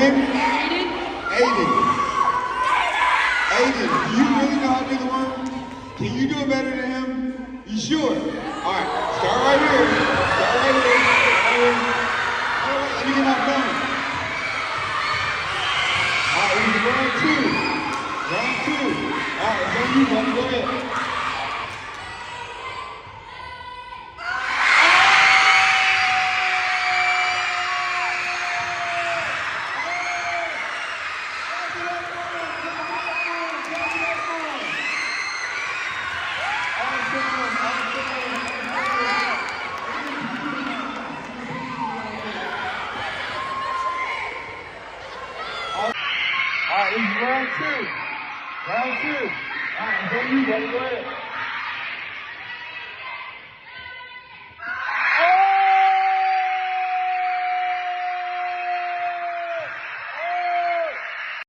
name? Aiden. Aiden. Aiden, do you really know how to do the worm? Can you do it better than him? You sure? All right, start right here. Start right here. Let me get my phone. All right, this is round two. Round two. All right, it's on you, buddy. Go ahead. All right, this is round two. Round two. All right, it's on you, buddy. Go ahead.